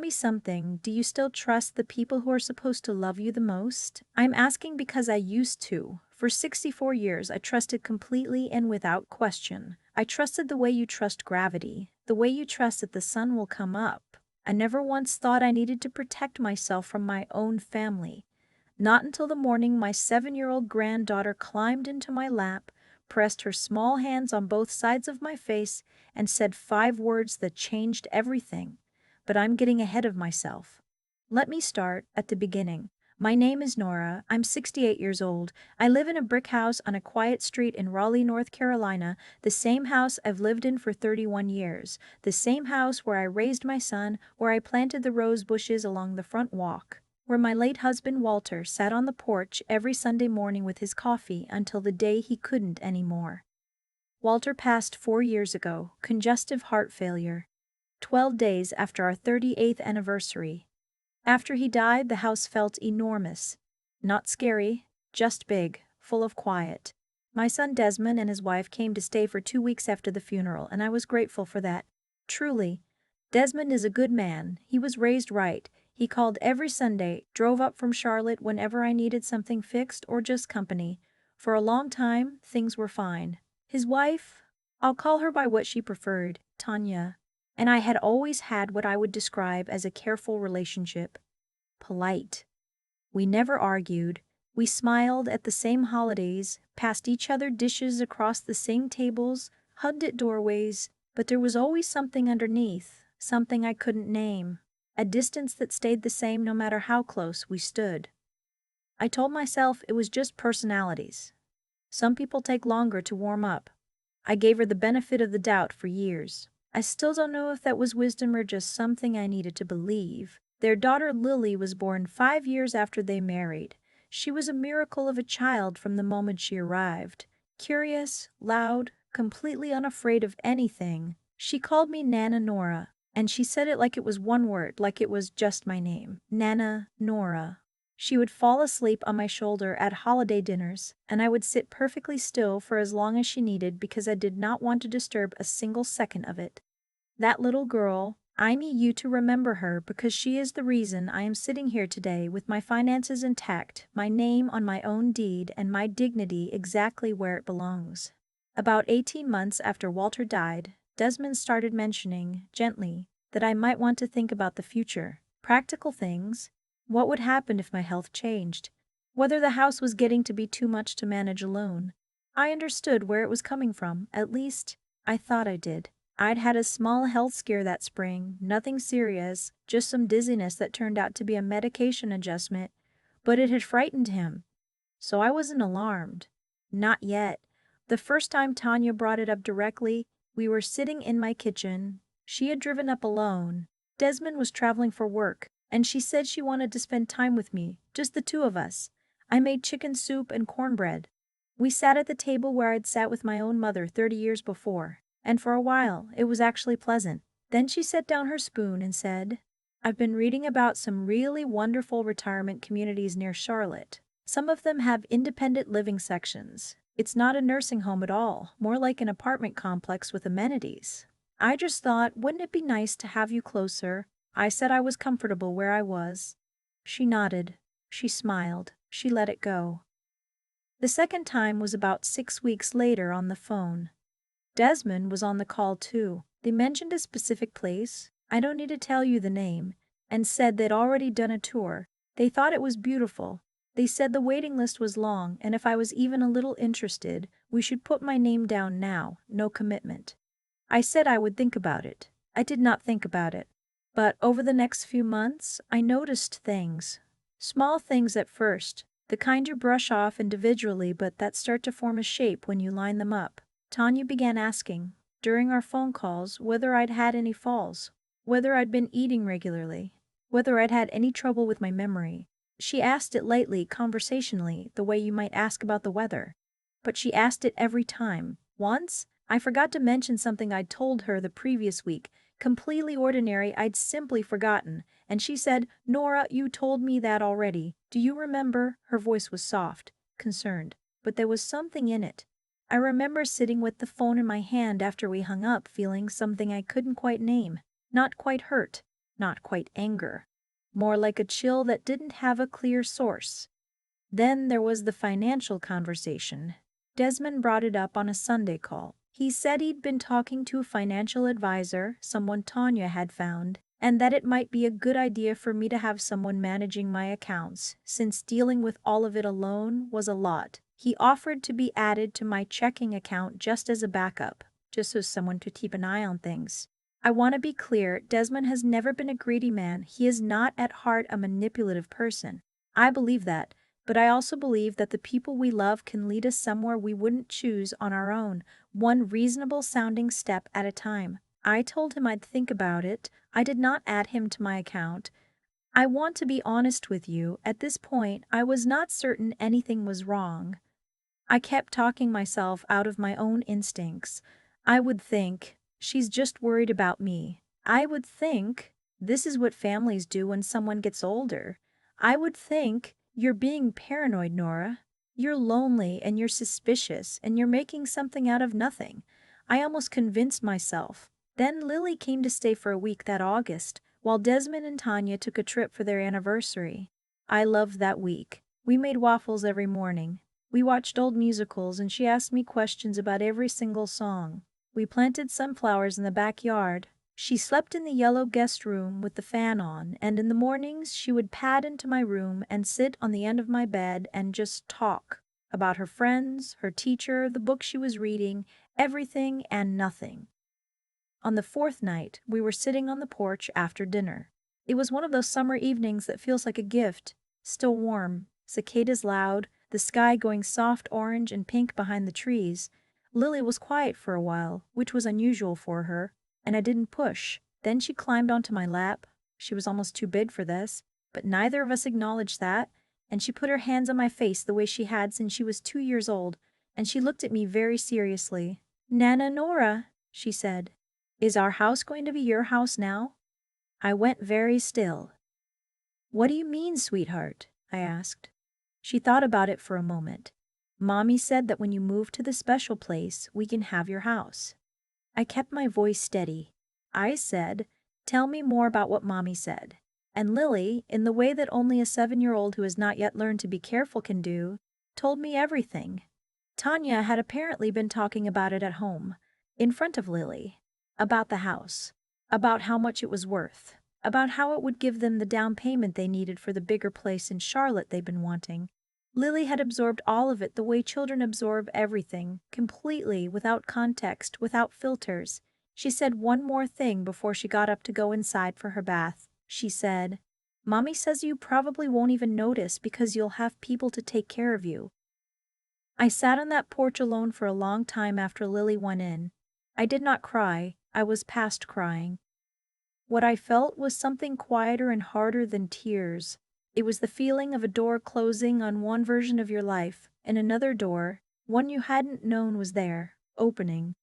Me something, do you still trust the people who are supposed to love you the most? I'm asking because I used to. For 64 years, I trusted completely and without question. I trusted the way you trust gravity, the way you trust that the sun will come up. I never once thought I needed to protect myself from my own family. Not until the morning my 7-year-old granddaughter climbed into my lap, pressed her small hands on both sides of my face, and said 5 words that changed everything. But I'm getting ahead of myself. Let me start at the beginning. My name is Nora. I'm 68 years old. I live in a brick house on a quiet street in Raleigh, North Carolina, the same house I've lived in for 31 years, the same house where I raised my son, where I planted the rose bushes along the front walk, where my late husband Walter sat on the porch every Sunday morning with his coffee until the day he couldn't anymore. Walter passed 4 years ago, congestive heart failure. 12 days after our 38th anniversary. After he died, the house felt enormous. Not scary, just big, full of quiet. My son Desmond and his wife came to stay for 2 weeks after the funeral, and I was grateful for that. Truly. Desmond is a good man. He was raised right. He called every Sunday, drove up from Charlotte whenever I needed something fixed or just company. For a long time, things were fine. His wife, I'll call her by what she preferred, Tanya, and I had always had what I would describe as a careful relationship. Polite. We never argued. We smiled at the same holidays, passed each other dishes across the same tables, hugged at doorways, but there was always something underneath, something I couldn't name, a distance that stayed the same no matter how close we stood. I told myself it was just personalities. Some people take longer to warm up. I gave her the benefit of the doubt for years. I still don't know if that was wisdom or just something I needed to believe. Their daughter Lily was born 5 years after they married. She was a miracle of a child from the moment she arrived. Curious, loud, completely unafraid of anything. She called me Nana Nora, and she said it like it was one word, like it was just my name. Nana Nora. She would fall asleep on my shoulder at holiday dinners, and I would sit perfectly still for as long as she needed because I did not want to disturb a single second of it. That little girl, I need you to remember her because she is the reason I am sitting here today with my finances intact, my name on my own deed, and my dignity exactly where it belongs. About 18 months after Walter died, Desmond started mentioning, gently, that I might want to think about the future. Practical things. What would happen if my health changed? Whether the house was getting to be too much to manage alone. I understood where it was coming from, at least, I thought I did. I'd had a small health scare that spring, nothing serious, just some dizziness that turned out to be a medication adjustment, but it had frightened him. So I wasn't alarmed. Not yet. The first time Tanya brought it up directly, we were sitting in my kitchen. She had driven up alone. Desmond was traveling for work, and she said she wanted to spend time with me, just the two of us. I made chicken soup and cornbread. We sat at the table where I'd sat with my own mother 30 years before, and for a while it was actually pleasant. Then she set down her spoon and said, "I've been reading about some really wonderful retirement communities near Charlotte. Some of them have independent living sections. It's not a nursing home at all, more like an apartment complex with amenities. I just thought, wouldn't it be nice to have you closer?" I said I was comfortable where I was. She nodded. She smiled. She let it go. The second time was about 6 weeks later on the phone. Desmond was on the call too. They mentioned a specific place, I don't need to tell you the name, and said they'd already done a tour. They thought it was beautiful. They said the waiting list was long, and if I was even a little interested, we should put my name down now, no commitment. I said I would think about it. I did not think about it. But over the next few months, I noticed things. Small things at first, the kind you brush off individually but that start to form a shape when you line them up. Tanya began asking, during our phone calls, whether I'd had any falls, whether I'd been eating regularly, whether I'd had any trouble with my memory. She asked it lightly, conversationally, the way you might ask about the weather. But she asked it every time. Once, I forgot to mention something I'd told her the previous week, completely ordinary I'd simply forgotten, and she said, "Nora, you told me that already. Do you remember?" Her voice was soft, concerned, but there was something in it. I remember sitting with the phone in my hand after we hung up feeling something I couldn't quite name, not quite hurt, not quite anger. More like a chill that didn't have a clear source. Then there was the financial conversation. Desmond brought it up on a Sunday call. He said he'd been talking to a financial advisor, someone Tanya had found, and that it might be a good idea for me to have someone managing my accounts, since dealing with all of it alone was a lot. He offered to be added to my checking account just as a backup, just so someone to keep an eye on things. I want to be clear, Desmond has never been a greedy man. He is not at heart a manipulative person. I believe that, but I also believe that the people we love can lead us somewhere we wouldn't choose on our own, one reasonable sounding step at a time. I told him I'd think about it. I did not add him to my account. I want to be honest with you, at this point, I was not certain anything was wrong. I kept talking myself out of my own instincts. I would think, she's just worried about me. I would think, this is what families do when someone gets older. I would think, you're being paranoid, Nora. You're lonely and you're suspicious and you're making something out of nothing. I almost convinced myself. Then Lily came to stay for a week that August, while Desmond and Tanya took a trip for their anniversary. I loved that week. We made waffles every morning. We watched old musicals and she asked me questions about every single song. We planted sunflowers in the backyard. She slept in the yellow guest room with the fan on, and in the mornings she would pad into my room and sit on the end of my bed and just talk about her friends, her teacher, the book she was reading, everything and nothing. On the fourth night, we were sitting on the porch after dinner. It was one of those summer evenings that feels like a gift, still warm, cicadas loud, the sky going soft orange and pink behind the trees. Lily was quiet for a while, which was unusual for her, and I didn't push. Then she climbed onto my lap. She was almost too big for this, but neither of us acknowledged that, and she put her hands on my face the way she had since she was 2 years old, and she looked at me very seriously. "Nana Nora," she said, "is our house going to be your house now?" I went very still. "What do you mean, sweetheart?" I asked. She thought about it for a moment. "Mommy said that when you move to the special place, we can have your house." I kept my voice steady. I said, "Tell me more about what Mommy said." And Lily, in the way that only a 7-year-old who has not yet learned to be careful can do, told me everything. Tanya had apparently been talking about it at home, in front of Lily, about the house, about how much it was worth, about how it would give them the down payment they needed for the bigger place in Charlotte they'd been wanting. Lily had absorbed all of it the way children absorb everything, completely, without context, without filters. She said one more thing before she got up to go inside for her bath. She said, "Mommy says you probably won't even notice because you'll have people to take care of you." I sat on that porch alone for a long time after Lily went in. I did not cry. I was past crying. What I felt was something quieter and harder than tears. It was the feeling of a door closing on one version of your life, and another door, one you hadn't known was there, opening.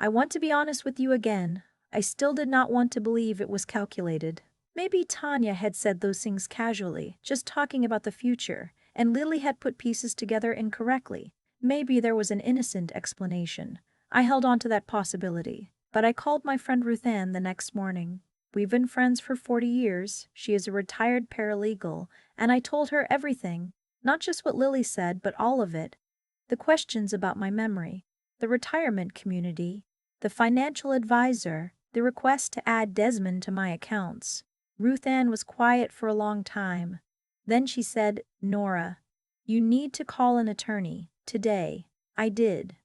I want to be honest with you again. I still did not want to believe it was calculated. Maybe Tanya had said those things casually, just talking about the future, and Lily had put pieces together incorrectly. Maybe there was an innocent explanation. I held on to that possibility, but I called my friend Ruth Ann the next morning. We've been friends for 40 years. She is a retired paralegal, and I told her everything, not just what Lily said, but all of it. The questions about my memory, the retirement community, the financial advisor, the request to add Desmond to my accounts. Ruth Ann was quiet for a long time. Then she said, "Nora, you need to call an attorney, today." I did.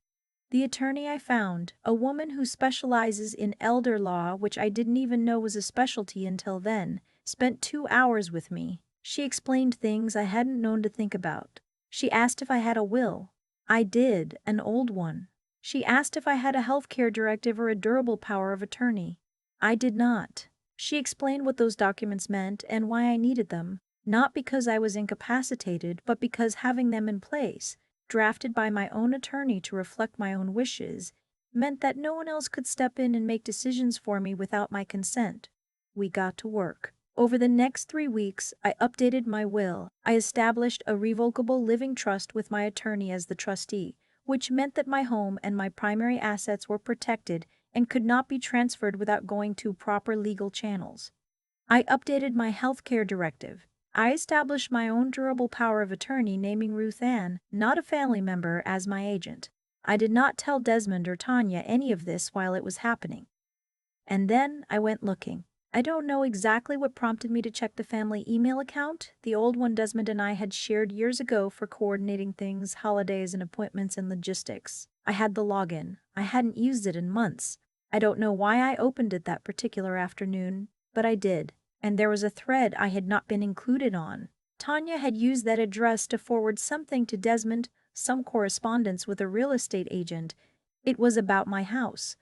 The attorney I found, a woman who specializes in elder law, which I didn't even know was a specialty until then, spent 2 hours with me. She explained things I hadn't known to think about. She asked if I had a will. I did, an old one. She asked if I had a healthcare directive or a durable power of attorney. I did not. She explained what those documents meant and why I needed them, not because I was incapacitated, but because having them in place, drafted by my own attorney to reflect my own wishes, meant that no one else could step in and make decisions for me without my consent. We got to work. Over the next 3 weeks, I updated my will. I established a revocable living trust with my attorney as the trustee, which meant that my home and my primary assets were protected and could not be transferred without going to proper legal channels. I updated my healthcare directive. I established my own durable power of attorney naming Ruth Ann, not a family member, as my agent. I did not tell Desmond or Tanya any of this while it was happening. And then I went looking. I don't know exactly what prompted me to check the family email account, the old one Desmond and I had shared years ago for coordinating things, holidays and appointments and logistics. I had the login. I hadn't used it in months. I don't know why I opened it that particular afternoon, but I did. And there was a thread I had not been included on. Tanya had used that address to forward something to Desmond, some correspondence with a real estate agent. It was about my house.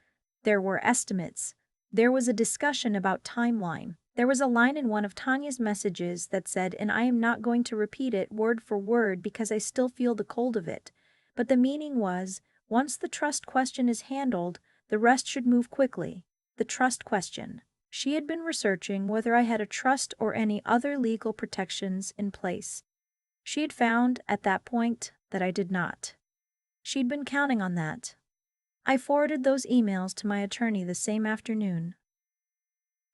There were estimates. There was a discussion about timeline. There was a line in one of Tanya's messages that said, and I am not going to repeat it word for word because I still feel the cold of it. But the meaning was, once the trust question is handled, the rest should move quickly. The trust question. She had been researching whether I had a trust or any other legal protections in place. She had found, at that point, that I did not. She'd been counting on that. I forwarded those emails to my attorney the same afternoon.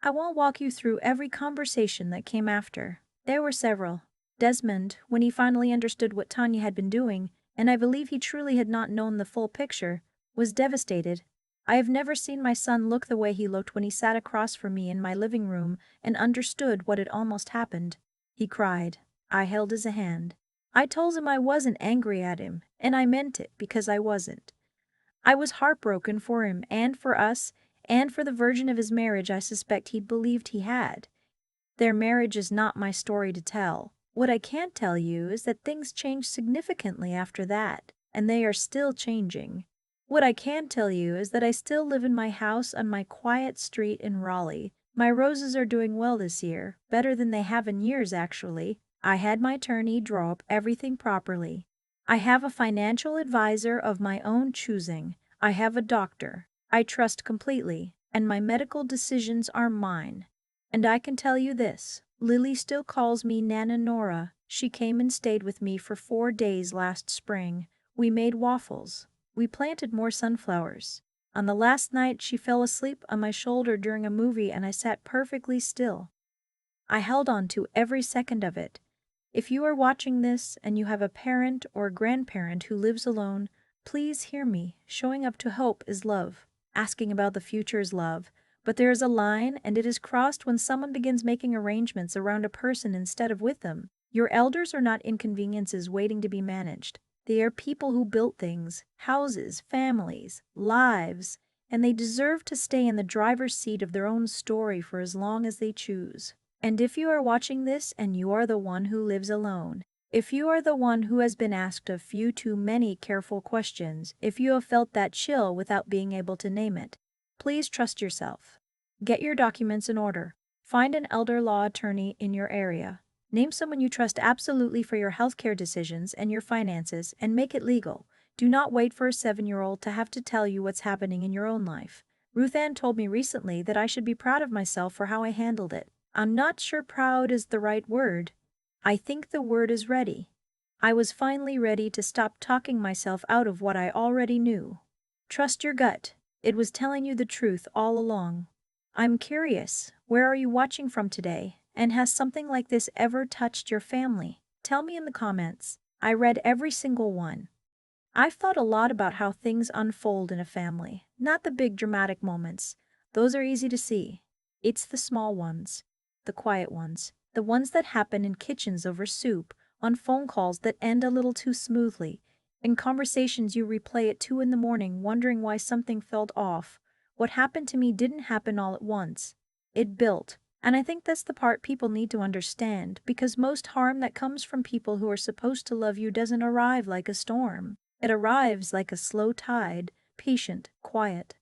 I won't walk you through every conversation that came after. There were several. Desmond, when he finally understood what Tanya had been doing, and I believe he truly had not known the full picture, was devastated. I have never seen my son look the way he looked when he sat across from me in my living room and understood what had almost happened. He cried. I held his hand. I told him I wasn't angry at him, and I meant it because I wasn't. I was heartbroken for him and for us, and for the version of his marriage I suspect he'd believed he had. Their marriage is not my story to tell. What I can tell you is that things changed significantly after that, and they are still changing. What I can tell you is that I still live in my house on my quiet street in Raleigh. My roses are doing well this year, better than they have in years actually. I had my attorney draw up everything properly. I have a financial advisor of my own choosing. I have a doctor I trust completely, and my medical decisions are mine. And I can tell you this, Lily still calls me Nana Nora. She came and stayed with me for 4 days last spring. We made waffles. We planted more sunflowers. On the last night she fell asleep on my shoulder during a movie and I sat perfectly still. I held on to every second of it. If you are watching this and you have a parent or a grandparent who lives alone, please hear me. Showing up to hope is love. Asking about the future is love. But there is a line, and it is crossed when someone begins making arrangements around a person instead of with them. Your elders are not inconveniences waiting to be managed. They are people who built things, houses, families, lives, and they deserve to stay in the driver's seat of their own story for as long as they choose. And if you are watching this and you are the one who lives alone, if you are the one who has been asked a few too many careful questions, if you have felt that chill without being able to name it, please trust yourself. Get your documents in order. Find an elder law attorney in your area. Name someone you trust absolutely for your healthcare decisions and your finances and make it legal. Do not wait for a 7-year-old to have to tell you what's happening in your own life. Ruth Ann told me recently that I should be proud of myself for how I handled it. I'm not sure proud is the right word. I think the word is ready. I was finally ready to stop talking myself out of what I already knew. Trust your gut. It was telling you the truth all along. I'm curious, where are you watching from today? And has something like this ever touched your family? Tell me in the comments. I read every single one. I've thought a lot about how things unfold in a family, not the big dramatic moments. Those are easy to see. It's the small ones. The quiet ones, the ones that happen in kitchens over soup, on phone calls that end a little too smoothly, in conversations you replay at 2 in the morning wondering why something felt off. What happened to me didn't happen all at once. It built, and I think that's the part people need to understand, because most harm that comes from people who are supposed to love you doesn't arrive like a storm. It arrives like a slow tide, patient, quiet,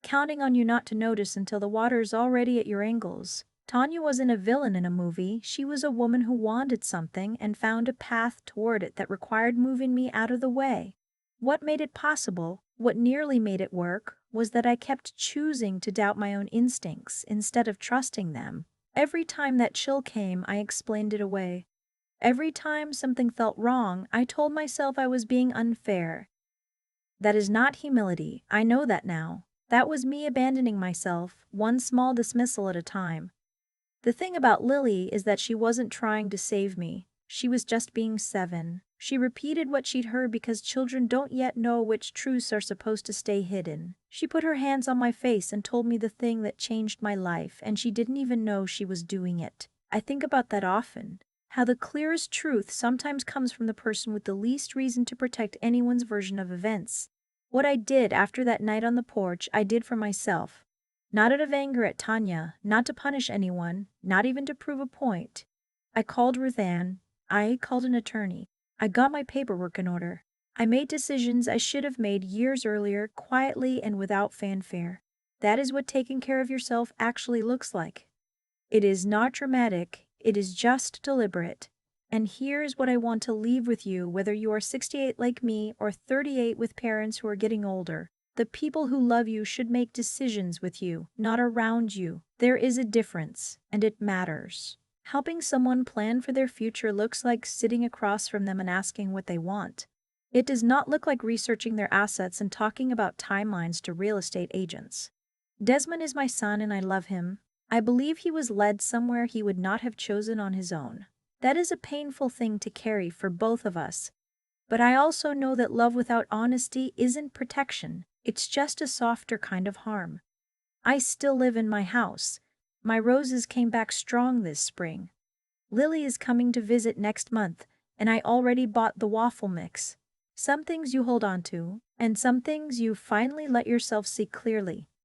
counting on you not to notice until the water's already at your ankles. Tanya wasn't a villain in a movie. She was a woman who wanted something and found a path toward it that required moving me out of the way. What made it possible, what nearly made it work, was that I kept choosing to doubt my own instincts instead of trusting them. Every time that chill came, I explained it away. Every time something felt wrong, I told myself I was being unfair. That is not humility, I know that now. That was me abandoning myself, one small dismissal at a time. The thing about Lily is that she wasn't trying to save me. She was just being 7. She repeated what she'd heard because children don't yet know which truths are supposed to stay hidden. She put her hands on my face and told me the thing that changed my life, and she didn't even know she was doing it. I think about that often. How the clearest truth sometimes comes from the person with the least reason to protect anyone's version of events. What I did after that night on the porch, I did for myself. Not out of anger at Tanya, not to punish anyone, not even to prove a point. I called Ruth Ann. I called an attorney. I got my paperwork in order. I made decisions I should have made years earlier, quietly and without fanfare. That is what taking care of yourself actually looks like. It is not dramatic, it is just deliberate. And here's what I want to leave with you, whether you are 68 like me or 38 with parents who are getting older. The people who love you should make decisions with you, not around you. There is a difference, and it matters. Helping someone plan for their future looks like sitting across from them and asking what they want. It does not look like researching their assets and talking about timelines to real estate agents. Desmond is my son and I love him. I believe he was led somewhere he would not have chosen on his own. That is a painful thing to carry for both of us. But I also know that love without honesty isn't protection, it's just a softer kind of harm. I still live in my house. My roses came back strong this spring. Lily is coming to visit next month, and I already bought the waffle mix. Some things you hold on to, and some things you finally let yourself see clearly.